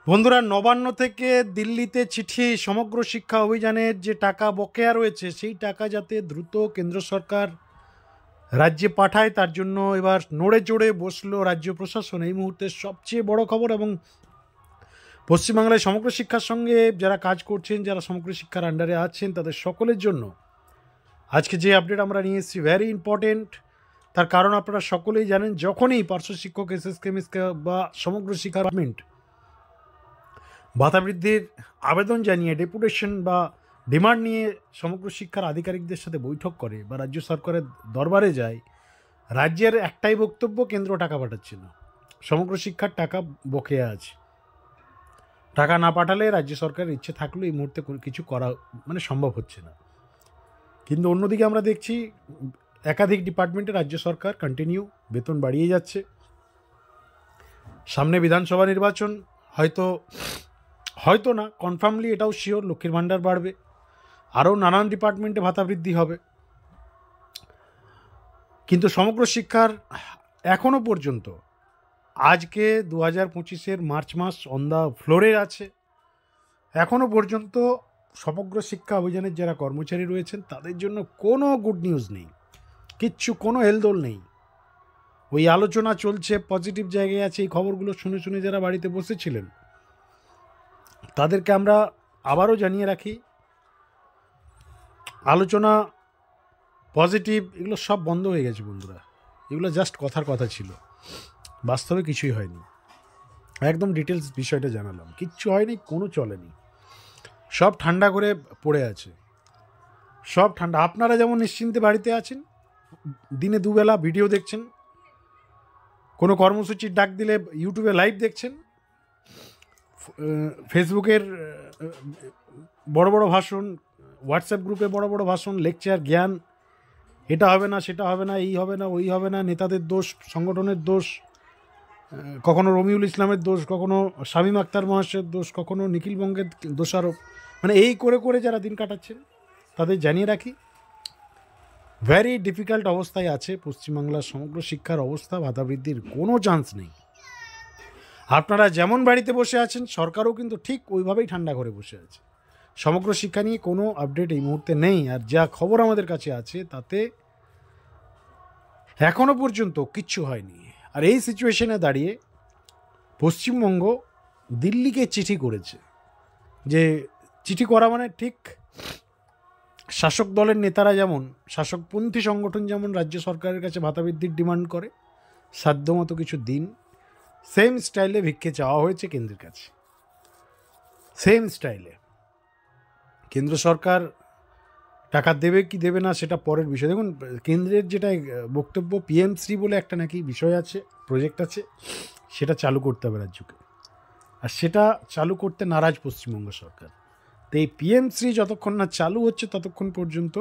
বন্ধুরা, নবান্ন থেকে দিল্লিতে চিঠি, সমগ্র শিক্ষা অভিযানের যে টাকা বকেয়া রয়েছে সেই টাকা যাতে দ্রুত কেন্দ্র সরকার রাজ্যে পাঠায়, তার জন্য এবার নড়ে চড়ে বসলো রাজ্য প্রশাসন। এই মুহূর্তে সবচেয়ে বড় খবর, এবং পশ্চিমবাংলায় সমগ্র শিক্ষার সঙ্গে যারা কাজ করছেন, যারা সমগ্র শিক্ষার আন্ডারে আছেন, তাদের সকলের জন্য আজকে যে আপডেট আমরা নিয়ে এসেছি ভেরি ইম্পর্টেন্ট। তার কারণ আপনারা সকলেই জানেন, যখনই পার্শ্ব শিক্ষক, এসএসকে, মিসকে বা সমগ্র শিক্ষা ডিপার্টমেন্ট ভাতা বৃদ্ধির আবেদন জানিয়ে ডেপুটেশন বা ডিমান্ড নিয়ে সমগ্র শিক্ষার আধিকারিকদের সাথে বৈঠক করে বা রাজ্য সরকারের দরবারে যায়, রাজ্যের একটাই বক্তব্য, কেন্দ্র টাকা পাঠাচ্ছে না, সমগ্র শিক্ষার টাকা বকেয়া আছে। টাকা না পাঠালে রাজ্য সরকারের ইচ্ছে থাকলেও এই মুহূর্তে কিছু করা সম্ভব হচ্ছে না। কিন্তু অন্যদিকে আমরা দেখছি একাধিক ডিপার্টমেন্টে রাজ্য সরকার কন্টিনিউ বেতন বাড়িয়ে যাচ্ছে। সামনে বিধানসভা নির্বাচন, হয়তো না, কনফার্মলি এটাও শিওর, লক্ষ্মীর ভাণ্ডার বাড়বে, আরও নানান ডিপার্টমেন্টে ভাতা বৃদ্ধি হবে। কিন্তু সমগ্র শিক্ষার এখনও পর্যন্ত আজকে 2025-এর মার্চ মাস অন দ্য ফ্লোরে আছে, এখনও পর্যন্ত সমগ্র শিক্ষা অভিযানের যারা কর্মচারী রয়েছেন তাদের জন্য কোনো গুড নিউজ নেই, কিচ্ছু, কোনো হেলদোল নেই। ওই আলোচনা চলছে, পজিটিভ জায়গায় আছে। এই খবরগুলো শুনে শুনে যারা বাড়িতে বসেছিলেন তাদেরকে আমরা আবারও জানিয়ে রাখি, আলোচনা পজিটিভ এগুলো সব বন্ধ হয়ে গেছে বন্ধুরা। এগুলো জাস্ট কথার কথা ছিল, বাস্তবে কিছুই হয়নি। একদম ডিটেলস বিষয়টা জানালাম, কিচ্ছু হয়নি, কোনো চলেনি, সব ঠান্ডা করে পড়ে আছে, সব ঠান্ডা। আপনারা যেমন নিশ্চিন্তে বাড়িতে আছেন, দিনে দুবেলা ভিডিও দেখছেন, কোনো কর্মসূচির ডাক দিলে ইউটিউবে লাইভ দেখছেন, ফেসবুকের বড় বড় ভাষণ, হোয়াটসঅ্যাপ গ্রুপে বড় বড় ভাষণ, লেকচার, জ্ঞান, এটা হবে না, সেটা হবে না, এই হবে না, ওই হবে না, নেতাদের দোষ, সংগঠনের দোষ, কখনো রমিউল ইসলামের দোষ, কখনো শামীম আখতার মহাশয়ের দোষ, কখনো নিখিল বঙ্গের দোষারোপ, এই করে করে যারা দিন কাটাচ্ছেন তাদের জানিয়ে রাখি ভেরি ডিফিকাল্ট অবস্থায় আছে পশ্চিমবাংলার সমগ্র শিক্ষার অবস্থা। ভাতা বৃদ্ধির কোনো চান্স নেই। আপনারা যেমন বাড়িতে বসে আছেন, সরকারও কিন্তু ঠিক ওইভাবেই ঠান্ডা করে বসে আছে। সমগ্র শিক্ষা নিয়ে কোনো আপডেট এই মুহূর্তে নেই। আর যা খবর আমাদের কাছে আছে তাতে এখনও পর্যন্ত কিচ্ছু হয়নি। আর এই সিচুয়েশনে দাঁড়িয়ে পশ্চিমবঙ্গ দিল্লিকে চিঠি করেছে, যে চিঠি করা ঠিক শাসক দলের নেতারা যেমন, শাসকপন্থী সংগঠন যেমন রাজ্য সরকারের কাছে ভাতা বৃদ্ধির ডিমান্ড করে, সাধ্যমতো কিছু দিন, সেম স্টাইলে ভিক্ষে চাওয়া হয়েছে কেন্দ্রের কাছে, সেম স্টাইলে। কেন্দ্র সরকার টাকা দেবে কি দেবে না সেটা পরের বিষয়। দেখুন, কেন্দ্রের যেটা বক্তব্য, পিএমশ্রী বলে একটা নাকি বিষয় আছে, প্রজেক্ট আছে, সেটা চালু করতে হবে রাজ্যকে, আর সেটা চালু করতে নারাজ পশ্চিমবঙ্গ সরকার। তো এই পিএমশ্রী যতক্ষণ না চালু হচ্ছে ততক্ষণ পর্যন্ত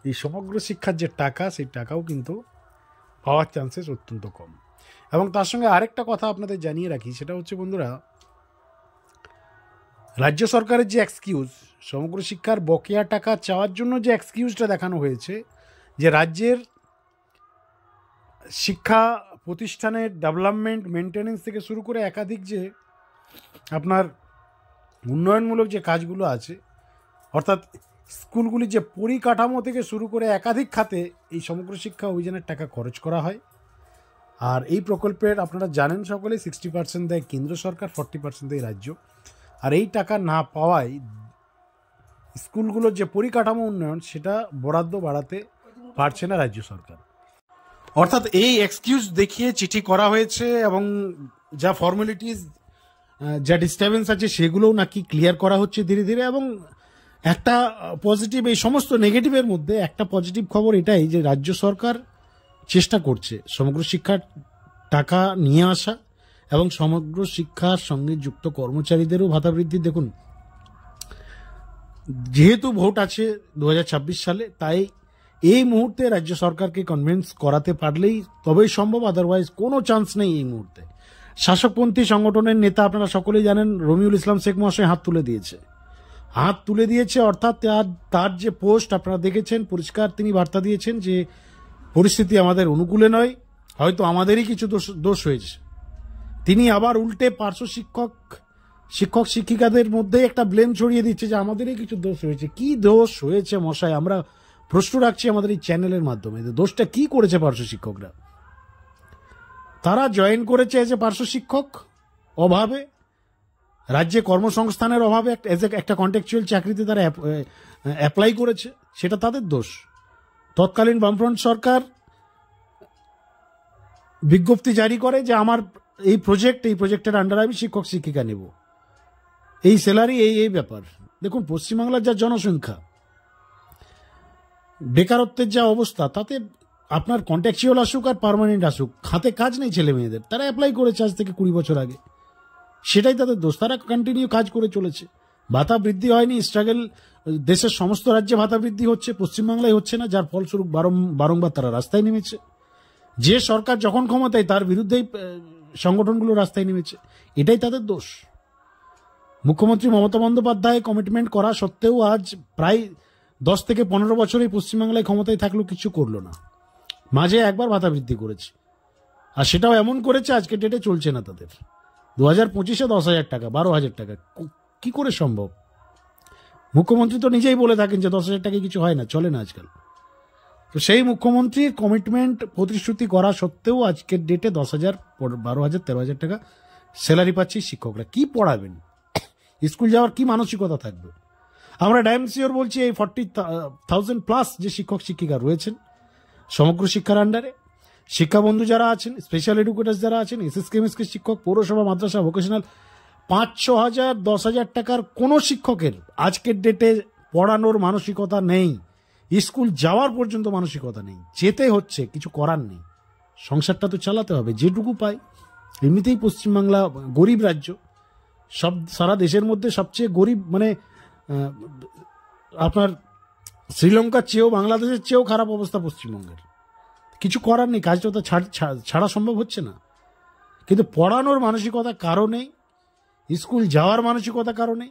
এই সমগ্র শিক্ষার যে টাকা, সেই টাকাও কিন্তু পাওয়ার চান্সেস অত্যন্ত কম। এবং তার সঙ্গে আরেকটা কথা আপনাদের জানিয়ে রাখি, সেটা হচ্ছে বন্ধুরা, রাজ্য সরকারের যে এক্সকিউজ, সমগ্র শিক্ষার বকেয়া টাকা চাওয়ার জন্য যে এক্সকিউজটা দেখানো হয়েছে, যে রাজ্যের শিক্ষা প্রতিষ্ঠানের ডেভেলপমেন্ট, মেনটেনেন্স থেকে শুরু করে একাধিক যে আপনার উন্নয়নমূলক যে কাজগুলো আছে, অর্থাৎ স্কুলগুলির যে পরিকাঠামো থেকে শুরু করে একাধিক খাতে এই সমগ্র শিক্ষা অভিযানের টাকা খরচ করা হয়। আর এই প্রকল্পের আপনারা জানেন সকলে 60% দেয় কেন্দ্র সরকার, 40% দেয় রাজ্য। আর এই টাকা না পাওয়ায় স্কুলগুলোর যে পরিকাঠামো উন্নয়ন, সেটা বরাদ্দ বাড়াতে পারছে না রাজ্য সরকার। অর্থাৎ এই এক্সকিউজ দেখিয়ে চিঠি করা হয়েছে, এবং যা ফর্মালিটিস, যা ডিস্টারবেন্স আছে সেগুলোও নাকি ক্লিয়ার করা হচ্ছে ধীরে ধীরে। এবং একটা পজিটিভ, এই সমস্ত নেগেটিভের মধ্যে একটা পজিটিভ খবর এটাই যে রাজ্য সরকার চেষ্টা করছে সমগ্র শিক্ষার টাকা নিয়ে আসা, এবং সমগ্র শিক্ষার সঙ্গে যুক্ত কর্মচারীদেরও ভাতা বৃদ্ধি। দেখুন, যেহেতু ভোট আছে 2026 সালে, তাই এই মুহূর্তে রাজ্য সরকারকে কনভিন্স করাতে পারলেই তবেই সম্ভব, আদারওয়াইজ কোনো চান্স নেই এই মুহূর্তে। শাসকপন্থী সংগঠনের নেতা আপনারা সকলেই জানেন, রমিউল ইসলাম শেখ মহাশয় হাত তুলে দিয়েছে, অর্থাৎ তার যে পোস্ট আপনারা দেখেছেন, পরিষ্কার তিনি বার্তা দিয়েছেন যে পরিস্থিতি আমাদের অনুকূলে নয়, হয়তো আমাদেরই কিছু দোষ হয়েছে। তিনি আবার উল্টে পার্শ্ব শিক্ষক শিক্ষক শিক্ষিকাদের মধ্যে একটা ব্লেম ছড়িয়ে দিচ্ছে যে আমাদেরই কিছু দোষ হয়েছে। কি দোষ হয়েছে মশাই, আমরা প্রশ্ন রাখছি আমাদের এই চ্যানেলের মাধ্যমে। দোষটা কি করেছে পার্শ্ব শিক্ষকরা? তারা জয়েন করেছে এজ এ পার্শ্ব শিক্ষক অভাবে, রাজ্যে কর্মসংস্থানের অভাবে একটা কন্ট্রাকচুয়াল চাকরিতে তারা অ্যাপ্লাই করেছে, সেটা তাদের দোষ। তৎকালীন বামফ্রন্ট সরকার বিজ্ঞপ্তি জারি করে যে আমার এই প্রজেক্টের আন্ডারে আমি শিক্ষক শিক্ষিকা নেব, এই স্যালারি, এই ব্যাপার। দেখুন পশ্চিমবাংলার যা জনসংখ্যা, বেকারত্বের যা অবস্থা, তাতে আপনার কন্ট্রাকচুয়াল আসুক আর পার্মানেন্ট আসুক, হাতে কাজ নেই ছেলে মেয়েদের। তারা অ্যাপ্লাই করেছে আজ থেকে 20 বছর আগে, সেটাই তাদের দোষ। তারা কন্টিনিউ কাজ করে চলেছে। ভাতা বৃদ্ধি হয়নি, স্ট্রাগল দেশের সমস্ত রাজ্যে ভাতা বৃদ্ধি হচ্ছে, পশ্চিমবাংলায় হচ্ছে না, যার ফলস্বরূপ বারংবার তারা রাস্তায় নেমেছে। যে সরকার যখন ক্ষমতায় তার বিরুদ্ধেই সংগঠনগুলো রাস্তায় নেমেছে, এটাই তাদের দোষ। মুখ্যমন্ত্রী মমতা বন্দ্যোপাধ্যায় কমিটমেন্ট করা সত্ত্বেও আজ প্রায় 10 থেকে 15 বছর এই পশ্চিমবাংলায় ক্ষমতায় থাকলেও কিছু করলো না। মাঝে একবার ভাতা বৃদ্ধি করেছে, আর সেটাও এমন করেছে আজকে ডেটে চলছে না তাদের। 2025-এ 10,000 টাকা, 12,000 টাকা, কি করে সম্ভব? মুখ্যমন্ত্রী তো নিজেই বলে থাকেন যে 10,000 টাকায় কিছু হয় না, চলে না আজকাল। তো সেই মুখ্যমন্ত্রীর কমিটমেন্ট, প্রতিশ্রুতি করা সত্ত্বেও আজকের ডেটে 10,000, 12,000, 13,000 টাকা স্যালারি পাচ্ছি শিক্ষকরা। কি পড়াবেন? স্কুল যাওয়ার কি মানসিকতা থাকবে? আমরা ডাইমসিওর বলছি এই 40,000 প্লাস যে শিক্ষক শিক্ষিকা রয়েছেন সমগ্র শিক্ষার আন্ডারে, শিক্ষাবন্ধু যারা আছেন, স্পেশাল এডুকেটার্স যারা আছেন, এসএসকেএমএসকে শিক্ষক, পৌরসভা, মাদ্রাসা, ভোকেশনাল, 5-6 হাজার, 10,000 টাকার কোনো শিক্ষকের আজকের ডেটে পড়ানোর মানসিকতা নেই। স্কুল যাওয়ার পর্যন্ত মানসিকতা নেই। যেতে হচ্ছে, কিছু করার নেই, সংসারটা তো চালাতে হবে যেটুকু পাই। এমনিতেই পশ্চিমবাংলা গরিব রাজ্য, সারা দেশের মধ্যে সবচেয়ে গরিব, মানে আপনার শ্রীলঙ্কার চেয়েও, বাংলাদেশের চেয়েও খারাপ অবস্থা পশ্চিমবঙ্গের। কিছু করার নেই, কাজটা তো ছাড়া সম্ভব হচ্ছে না। কিন্তু পড়ানোর মানসিকতা কারণে, স্কুল যাওয়ার মানসিকতা কারণে,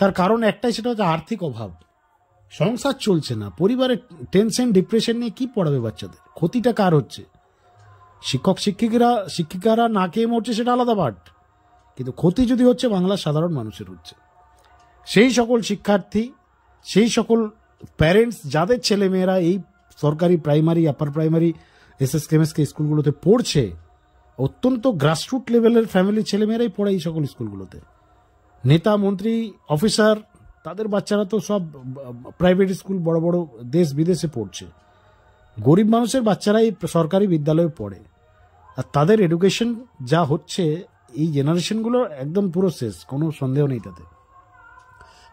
তার কারণ একটাই, সেটা হচ্ছে আর্থিক অভাব। সংসার চলছে না, পরিবারের টেনশন, ডিপ্রেশন নিয়ে কি পড়াবে বাচ্চাদের? ক্ষতিটা কার হচ্ছে? শিক্ষক শিক্ষিকারা না খেয়ে মরছে, সেটা আলাদা পার্ট, কিন্তু ক্ষতি যদি হচ্ছে বাংলার সাধারণ মানুষের হচ্ছে। সেই সকল শিক্ষার্থী, সেই সকল প্যারেন্টস যাদের ছেলেমেয়েরা এই সরকারি প্রাইমারি, আপার প্রাইমারি, এসএসকেএমএসকে স্কুলগুলোতে পড়ছে, অত্যন্ত গ্রাসরুট লেভেলের ফ্যামিলি ছেলেমেয়েরাই পড়ে এই সকল স্কুলগুলোতে। নেতা, মন্ত্রী, অফিসার, তাদের বাচ্চারা তো সব প্রাইভেট স্কুল, বড় বড় দেশ বিদেশে পড়ছে। গরিব মানুষের বাচ্চারাই সরকারি বিদ্যালয়ে পড়ে, আর তাদের এডুকেশন যা হচ্ছে, এই জেনারেশনগুলো একদম পুরো শেষ, কোনো সন্দেহ নেই তাতে।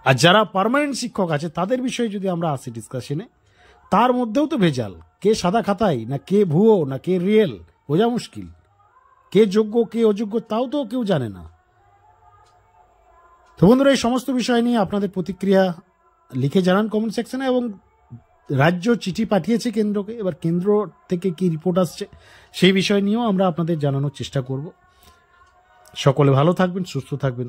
আর যারা পার্মানেন্ট শিক্ষক আছে তাদের বিষয়ে যদি আমরা আসি ডিসকাশনে, তার মধ্যেও তো ভেজাল। কে সাদা খাতাই, না কে ভুয়ো, না কে রিয়েল, বোঝা মুশকিল। কে যোগ্য, কে অযোগ্য, তাও তো কেউ জানে না। তো বন্ধুরা, এই সমস্ত বিষয় নিয়ে আপনাদের প্রতিক্রিয়া লিখে জানান কমেন্ট সেকশনে, এবং রাজ্য চিঠি পাঠিয়েছে কেন্দ্রকে, এবার কেন্দ্র থেকে কি রিপোর্ট আসছে সেই বিষয় নিয়েও আমরা আপনাদের জানানোর চেষ্টা করব। সকলে ভালো থাকবেন, সুস্থ থাকবেন।